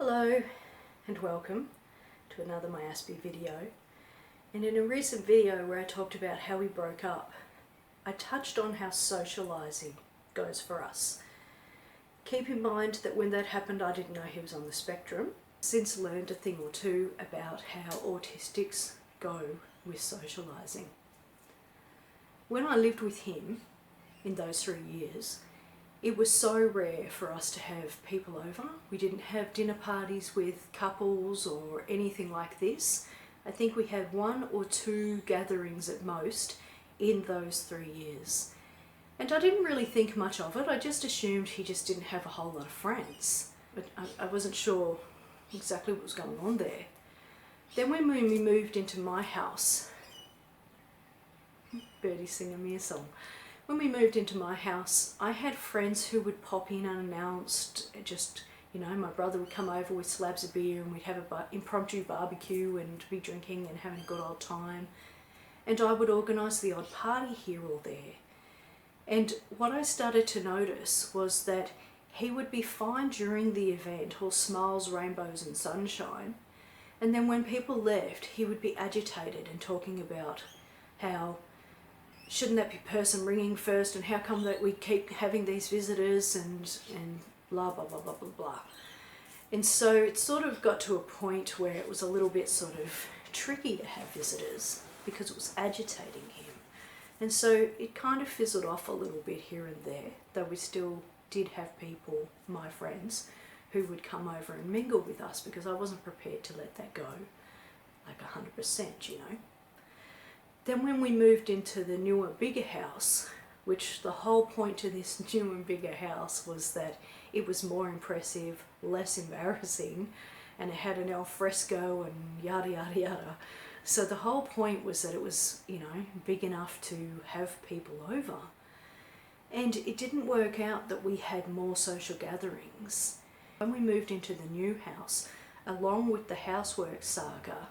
Hello and welcome to another My Aspie video. And in a recent video where I talked about how we broke up, I touched on how socializing goes for us. Keep in mind that when that happened I didn't know he was on the spectrum. Since learned a thing or two about how autistics go with socializing. When I lived with him in those 3 years, it was so rare for us to have people over. We didn't have dinner parties with couples or anything like this. I think we had 1 or 2 gatherings at most in those 3 years. And I didn't really think much of it. I just assumed he just didn't have a whole lot of friends. But I wasn't sure exactly what was going on there. Then when we moved into my house, Birdie's singing me a song. When we moved into my house, I had friends who would pop in unannounced. Just, you know, my brother would come over with slabs of beer and we'd have an impromptu barbecue and be drinking and having a good old time. And I would organise the odd party here or there. And what I started to notice was that he would be fine during the event, all smiles, rainbows and sunshine. And then when people left, he would be agitated and talking about how shouldn't that be person ringing first and how come that we keep having these visitors and blah, blah, blah, blah, blah, blah. And so it sort of got to a point where it was a little bit sort of tricky to have visitors because it was agitating him. And so it kind of fizzled off a little bit here and there, though we still did have people, my friends, who would come over and mingle with us because I wasn't prepared to let that go like 100%, you know. Then when we moved into the newer, bigger house, which the whole point to this new and bigger house was that it was more impressive, less embarrassing, and it had an al fresco and yada yada yada. So the whole point was that it was, you know, big enough to have people over. And it didn't work out that we had more social gatherings. When we moved into the new house, along with the housework saga,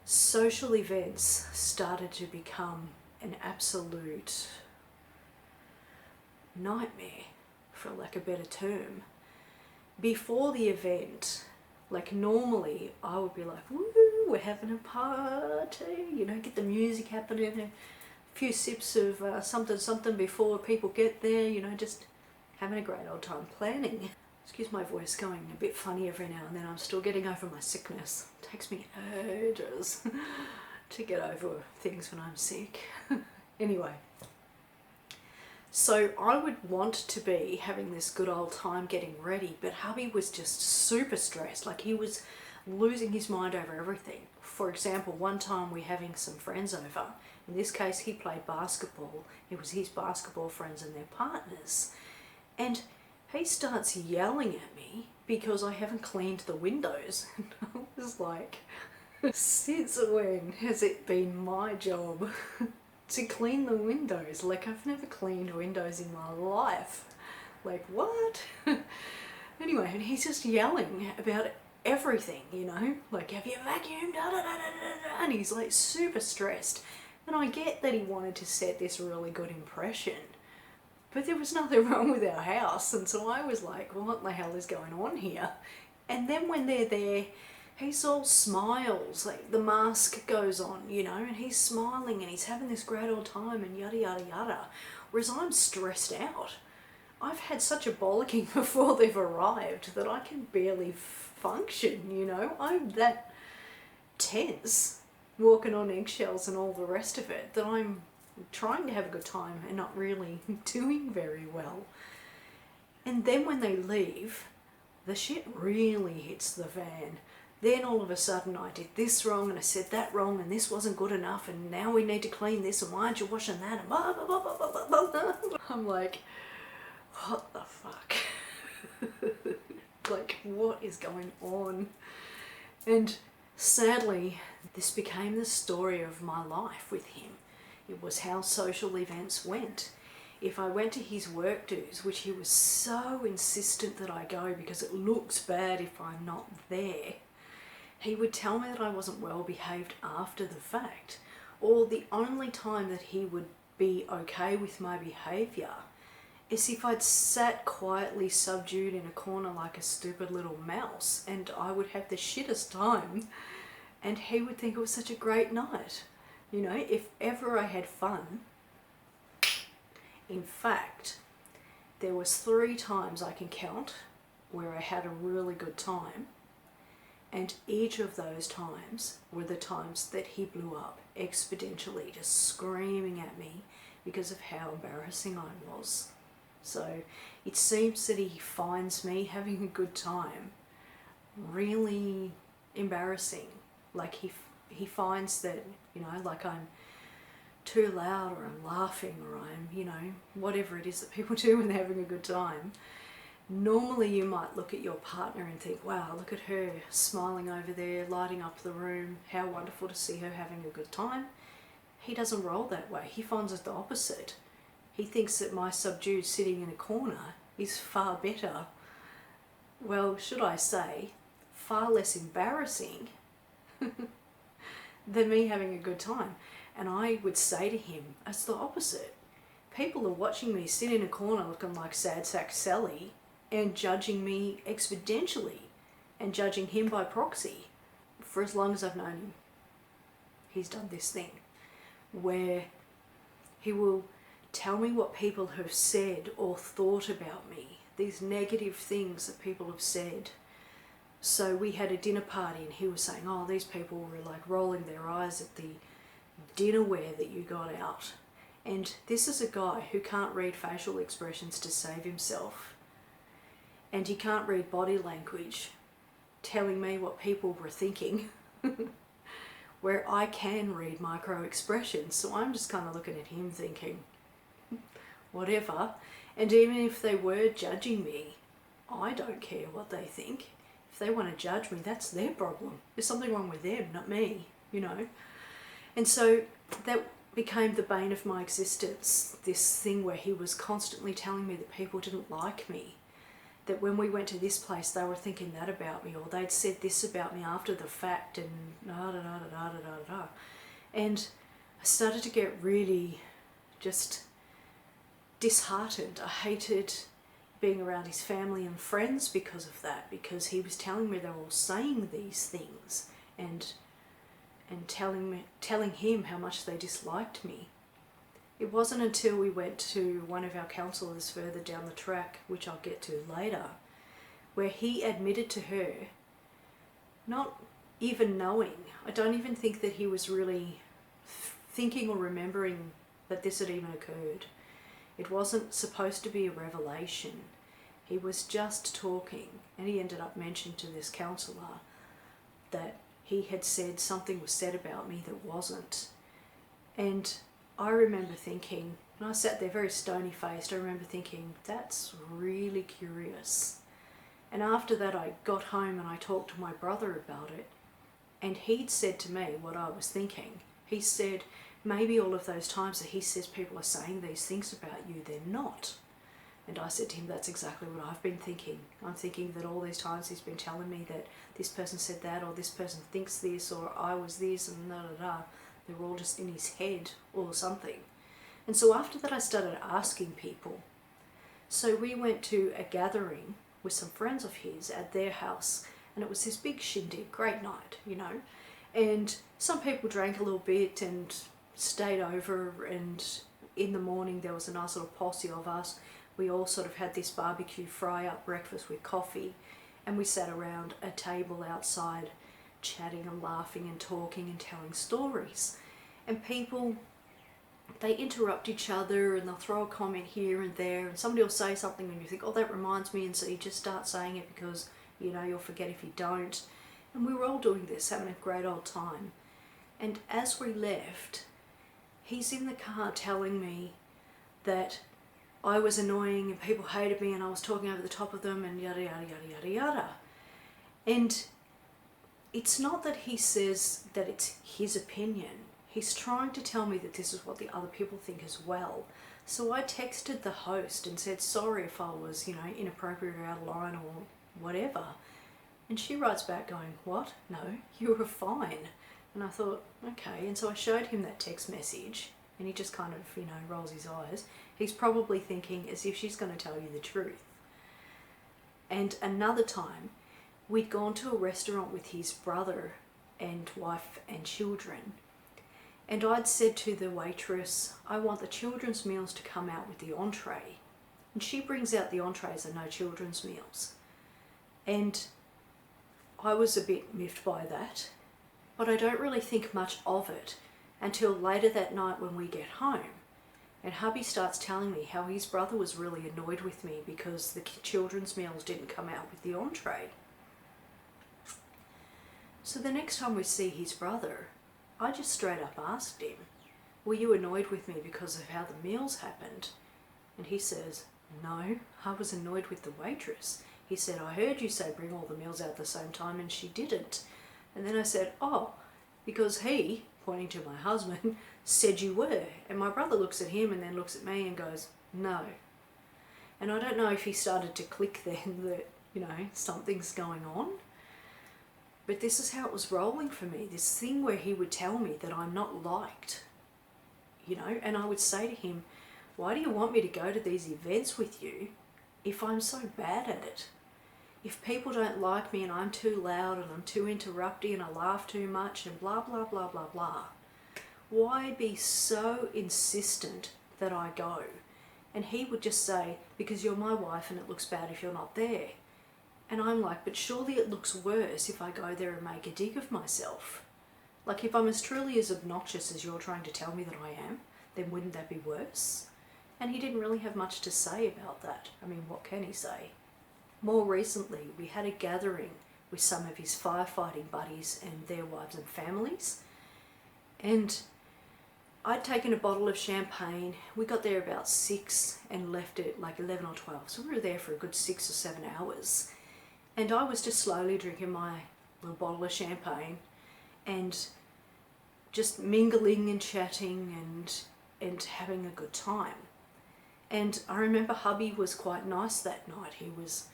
social events started to become an absolute nightmare, for lack of a better term. Before the event, like normally I would be like, woo, we're having a party, you know, get the music happening, a few sips of something before people get there, you know, just having a great old time planning. Excuse my voice going a bit funny every now and then. I'm still getting over my sickness. It takes me ages to get over things when I'm sick. Anyway, so I would want to be having this good old time getting ready, but hubby was just super stressed. Like he was losing his mind over everything. For example, one time we're having some friends over. In this case, he played basketball. It was his basketball friends and their partners. And he starts yelling at me because I haven't cleaned the windows. And I was like, since when has it been my job to clean the windows? Like, I've never cleaned windows in my life. Like, what? Anyway, and he's just yelling about everything, you know? Like, have you vacuumed? Da, da, da, da, da. And he's like super stressed. And I get that he wanted to set this really good impression. But there was nothing wrong with our house, and so I was like, well, what the hell is going on here? And then when they're there, he's all smiles, like the mask goes on, you know, and he's smiling and he's having this great old time and yada yada yada. Whereas I'm stressed out. I've had such a bollocking before they've arrived that I can barely function, you know. I'm that tense, walking on eggshells and all the rest of it, that I'm trying to have a good time and not really doing very well. And then when they leave, the shit really hits the fan. Then all of a sudden I did this wrong and I said that wrong and this wasn't good enough and now we need to clean this and why aren't you washing that and blah, blah, blah, blah, blah, blah, blah. I'm like, what the fuck? Like, what is going on? And sadly, this became the story of my life with him. It was how social events went. If I went to his work dues, which he was so insistent that I go because it looks bad if I'm not there, he would tell me that I wasn't well behaved after the fact. Or the only time that he would be okay with my behaviour is if I'd sat quietly subdued in a corner like a stupid little mouse, and I would have the shittest time, and he would think it was such a great night. You know, if ever I had fun. In fact, there was 3 times I can count where I had a really good time, and each of those times were the times that he blew up exponentially, just screaming at me because of how embarrassing I was. So it seems that he finds me having a good time really embarrassing. Like he finds that, you know, like I'm too loud, or I'm laughing, or I'm, you know, whatever it is that people do when they're having a good time. Normally you might look at your partner and think, wow, look at her smiling over there, lighting up the room, how wonderful to see her having a good time. He doesn't roll that way. He finds it the opposite. He thinks that my subdued sitting in a corner is far better. Well, should I say, far less embarrassing than me having a good time. And I would say to him, it's the opposite. People are watching me sit in a corner looking like Sad Sack Sally and judging me exponentially, and judging him by proxy. For as long as I've known him, he's done this thing where he will tell me what people have said or thought about me, these negative things that people have said. So we had a dinner party and he was saying, oh, these people were like rolling their eyes at the dinnerware that you got out. And this is a guy who can't read facial expressions to save himself. And he can't read body language telling me what people were thinking. Where I can read micro expressions. So I'm just kind of looking at him thinking, whatever. And even if they were judging me, I don't care what they think. If they want to judge me, that's their problem. There's something wrong with them, not me, you know. And so that became the bane of my existence, this thing where he was constantly telling me that people didn't like me. That when we went to this place, they were thinking that about me, or they'd said this about me after the fact, and da da da da da da da. And I started to get really just disheartened. I hated being around his family and friends because of that, because he was telling me they were all saying these things and telling him how much they disliked me. It wasn't until we went to one of our counsellors further down the track, which I'll get to later, where he admitted to her, not even knowing, I don't even think that he was really thinking or remembering that this had even occurred. It wasn't supposed to be a revelation. He was just talking, and he ended up mentioning to this counsellor that he had said something was said about me that wasn't. And I remember thinking, and I sat there very stony-faced, I remember thinking, that's really curious. And after that I got home and I talked to my brother about it, and he'd said to me what I was thinking. He said, maybe all of those times that he says people are saying these things about you, they're not. And I said to him, that's exactly what I've been thinking. I'm thinking that all these times he's been telling me that this person said that, or this person thinks this, or I was this, and da da da. They were all just in his head or something. And so after that I started asking people. So we went to a gathering with some friends of his at their house, and it was this big shindig, great night, you know. And some people drank a little bit and stayed over, and in the morning there was a nice little posse of us. We all sort of had this barbecue fry-up breakfast with coffee, and we sat around a table outside chatting and laughing and talking and telling stories. And people, they interrupt each other and they'll throw a comment here and there, and somebody will say something and you think, oh, that reminds me, and so you just start saying it because, you know, you'll forget if you don't. And we were all doing this, having a great old time. And as we left, he's in the car telling me that I was annoying and people hated me and I was talking over the top of them and yada yada yada yada yada. And it's not that he says that it's his opinion. He's trying to tell me that this is what the other people think as well. So I texted the host and said, sorry if I was, you know, inappropriate or out of line or whatever. And she writes back going, what? No, you were fine. And I thought, okay. And so I showed him that text message And he just kind of, you know, rolls his eyes. He's probably thinking as if she's going to tell you the truth. And another time, we'd gone to a restaurant with his brother and wife and children. And I'd said to the waitress, I want the children's meals to come out with the entree. And she brings out the entrees and no children's meals. And I was a bit miffed by that, but I don't really think much of it until later that night when we get home. And hubby starts telling me how his brother was really annoyed with me because the children's meals didn't come out with the entree. So the next time we see his brother, I just straight up asked him, were you annoyed with me because of how the meals happened? And he says, no, I was annoyed with the waitress. He said, I heard you say bring all the meals out at the same time and she didn't. And then I said, oh, because he, pointing to my husband, said you were. And my brother looks at him and then looks at me and goes, no. And I don't know if he started to click then that, you know, something's going on. But this is how it was rolling for me, this thing where he would tell me that I'm not liked, you know, and I would say to him, why do you want me to go to these events with you if I'm so bad at it? If people don't like me and I'm too loud and I'm too interrupting and I laugh too much and blah, blah, blah, blah, blah, why be so insistent that I go? And he would just say, because you're my wife and it looks bad if you're not there. And I'm like, but surely it looks worse if I go there and make a dig of myself. Like if I'm as truly as obnoxious as you're trying to tell me that I am, then wouldn't that be worse? And he didn't really have much to say about that. I mean, what can he say? More recently, we had a gathering with some of his firefighting buddies and their wives and families. And I'd taken a bottle of champagne. We got there about 6 and left at like 11 or 12. So we were there for a good 6 or 7 hours. And I was just slowly drinking my little bottle of champagne and just mingling and chatting and having a good time. And I remember hubby was quite nice that night. He was,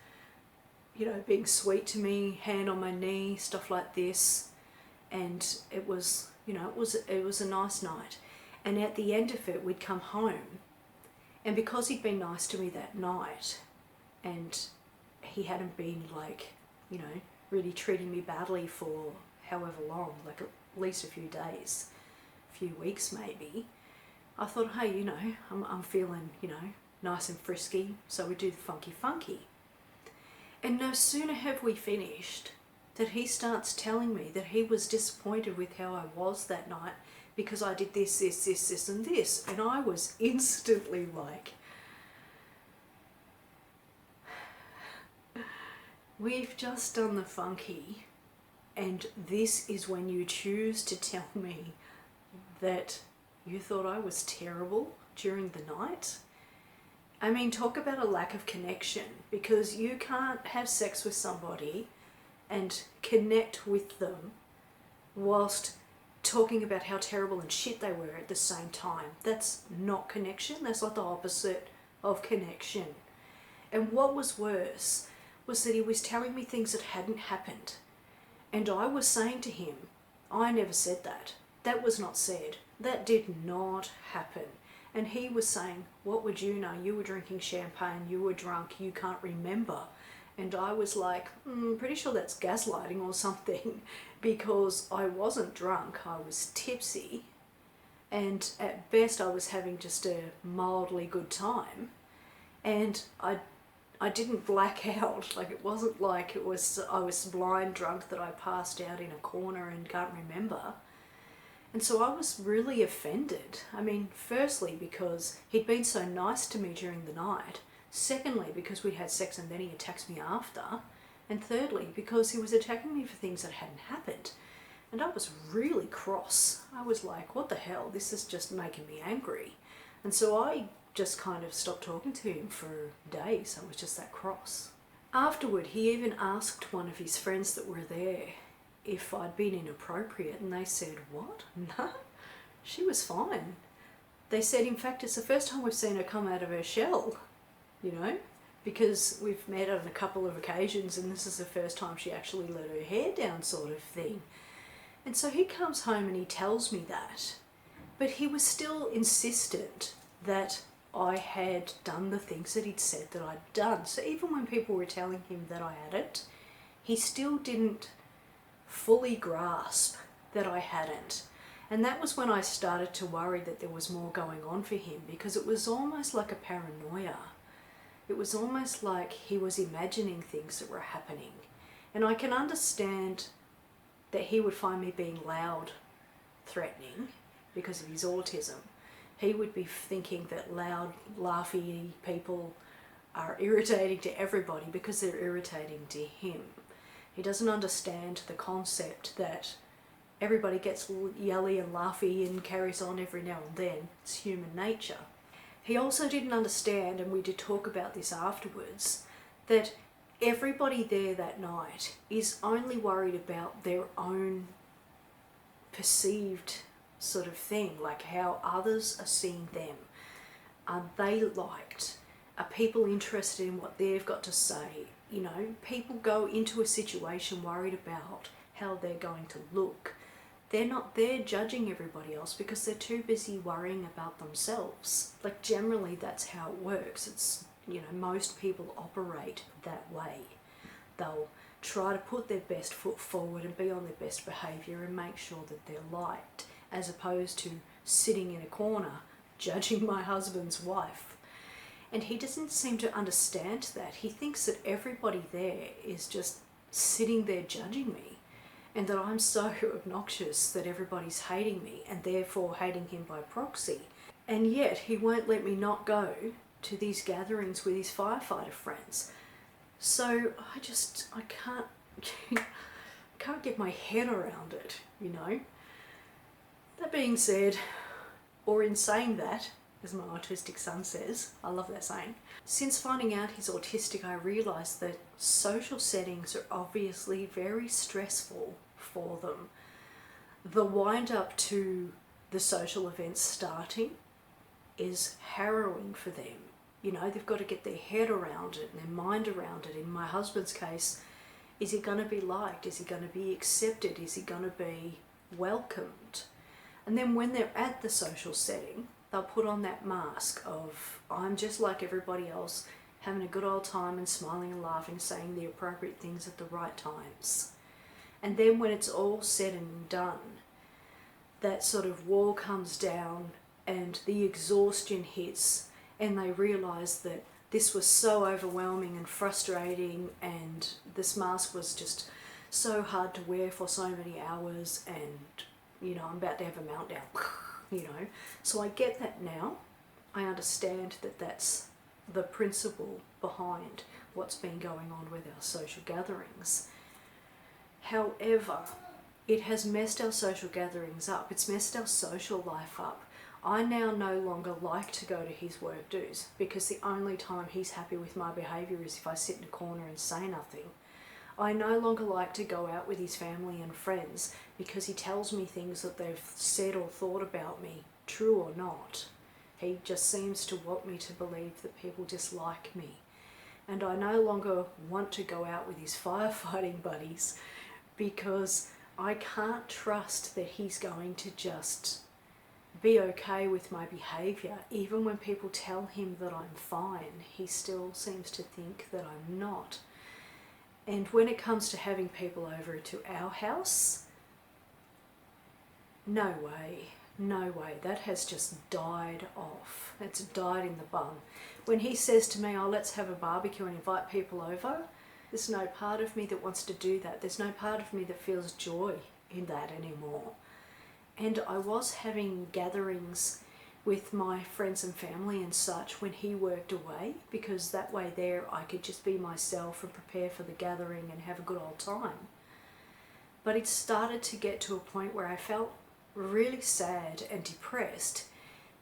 you know, being sweet to me, hand on my knee, stuff like this. And it was, you know, it was a nice night. And at the end of it, we'd come home. And because he'd been nice to me that night, and he hadn't been like, you know, really treating me badly for however long, like at least a few days, a few weeks maybe, I thought, hey, you know, I'm feeling, you know, nice and frisky, so we do the funky. And no sooner have we finished that he starts telling me that he was disappointed with how I was that night because I did this, and this. And I was instantly like, we've just done the funky, and this is when you choose to tell me that you thought I was terrible during the night? I mean, talk about a lack of connection, because you can't have sex with somebody and connect with them whilst talking about how terrible and shit they were at the same time. That's not connection. That's like the opposite of connection. And what was worse was that he was telling me things that hadn't happened. And I was saying to him, I never said that. That was not said. That did not happen. And he was saying, what would you know? You were drinking champagne, you were drunk, you can't remember. And I was like, pretty sure that's gaslighting or something, because I wasn't drunk, I was tipsy. And at best I was having just a mildly good time. And I didn't black out. Like, it wasn't like I was blind drunk that I passed out in a corner and can't remember. And so I was really offended. I mean, firstly, because he'd been so nice to me during the night. Secondly, because we'd had sex and then he attacks me after. And thirdly, because he was attacking me for things that hadn't happened. And I was really cross. I was like, what the hell? This is just making me angry. And so I just kind of stopped talking to him for days. I was just that cross. Afterward, he even asked one of his friends that were there if I'd been inappropriate, and they said, what? No, she was fine. They said, in fact, it's the first time we've seen her come out of her shell, you know, because we've met on a couple of occasions and this is the first time she actually let her hair down, sort of thing. And so he comes home and he tells me that. But he was still insistent that I had done the things that he'd said that I'd done. So even when people were telling him that I hadn't, he still didn't fully grasp that I hadn't. And that was when I started to worry that there was more going on for him, because it was almost like a paranoia. It was almost like he was imagining things that were happening. And I can understand that he would find me being loud, threatening, because of his autism. He would be thinking that loud, laughy people are irritating to everybody because they're irritating to him. He doesn't understand the concept that everybody gets yelly and laughy and carries on every now and then. It's human nature. He also didn't understand, and we did talk about this afterwards, that everybody there that night is only worried about their own perceived sort of thing, like how others are seeing them. Are they liked? Are people interested in what they've got to say? You know, people go into a situation worried about how they're going to look. They're not there judging everybody else because they're too busy worrying about themselves. Like, generally that's how it works. It's, you know, most people operate that way. They'll try to put their best foot forward and be on their best behaviour and make sure that they're liked, as opposed to sitting in a corner judging my husband's wife. And he doesn't seem to understand that. He thinks that everybody there is just sitting there judging me, and that I'm so obnoxious that everybody's hating me and therefore hating him by proxy. And yet he won't let me not go to these gatherings with his firefighter friends. So I can't get my head around it, you know. That being said, or in saying that, as my autistic son says, I love that saying, since finding out he's autistic, I realised that social settings are obviously very stressful for them. The wind up to the social events starting is harrowing for them. You know, they've got to get their head around it and their mind around it. In my husband's case, is he going to be liked? Is he going to be accepted? Is he going to be welcomed? And then when they're at the social setting, they'll put on that mask of, I'm just like everybody else, having a good old time and smiling and laughing, saying the appropriate things at the right times. And then when it's all said and done, that sort of wall comes down and the exhaustion hits, and they realise that this was so overwhelming and frustrating, and this mask was just so hard to wear for so many hours, and, you know, I'm about to have a meltdown, you know. So I get that now. I understand that that's the principle behind what's been going on with our social gatherings. However, it has messed our social gatherings up. It's messed our social life up. I now no longer like to go to his work dues because the only time he's happy with my behaviour is if I sit in a corner and say nothing. I no longer like to go out with his family and friends because he tells me things that they've said or thought about me, true or not. He just seems to want me to believe that people dislike me. And I no longer want to go out with his firefighting buddies because I can't trust that he's going to just be okay with my behaviour. Even when people tell him that I'm fine, he still seems to think that I'm not. And when it comes to having people over to our house, no way, no way. That has just died off. It's died in the bun. When he says to me, oh, let's have a barbecue and invite people over, there's no part of me that wants to do that. There's no part of me that feels joy in that anymore. And I was having gatherings with my friends and family and such when he worked away, because that way there I could just be myself and prepare for the gathering and have a good old time. But it started to get to a point where I felt really sad and depressed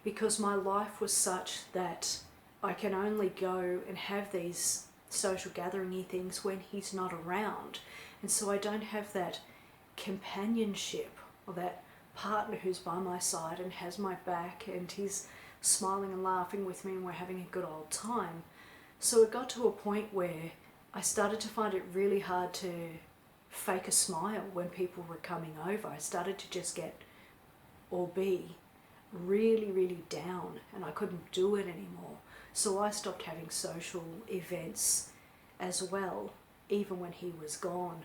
because my life was such that I can only go and have these social gathering-y things when he's not around. And so I don't have that companionship or that partner who's by my side and has my back and he's smiling and laughing with me and we're having a good old time. So it got to a point where I started to find it really hard to fake a smile when people were coming over. I started to just get or be really, really down and I couldn't do it anymore. So I stopped having social events as well, even when he was gone.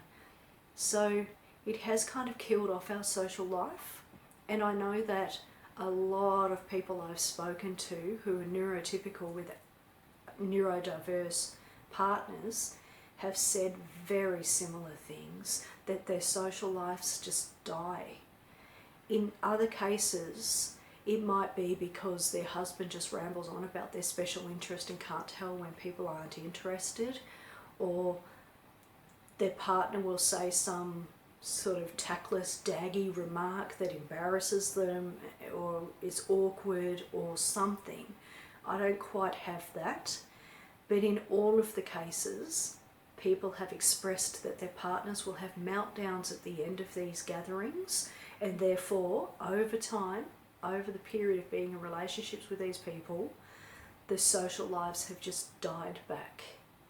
So it has kind of killed off our social life. And I know that a lot of people I've spoken to who are neurotypical with neurodiverse partners have said very similar things, that their social lives just die. In other cases, it might be because their husband just rambles on about their special interest and can't tell when people aren't interested, or their partner will say some sort of tactless, daggy remark that embarrasses them or is awkward or something. I don't quite have that, but in all of the cases, people have expressed that their partners will have meltdowns at the end of these gatherings, and therefore, over time, over the period of being in relationships with these people, the social lives have just died back,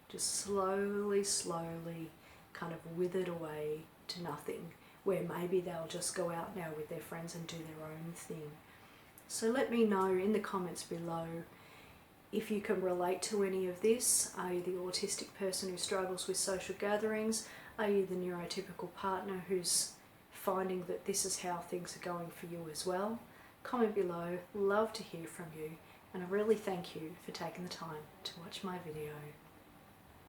just slowly kind of withered away to nothing, where maybe they'll just go out now with their friends and do their own thing. So let me know in the comments below if you can relate to any of this. Are you the autistic person who struggles with social gatherings? Are you the neurotypical partner who's finding that this is how things are going for you as well? Comment below, love to hear from you, and I really thank you for taking the time to watch my video.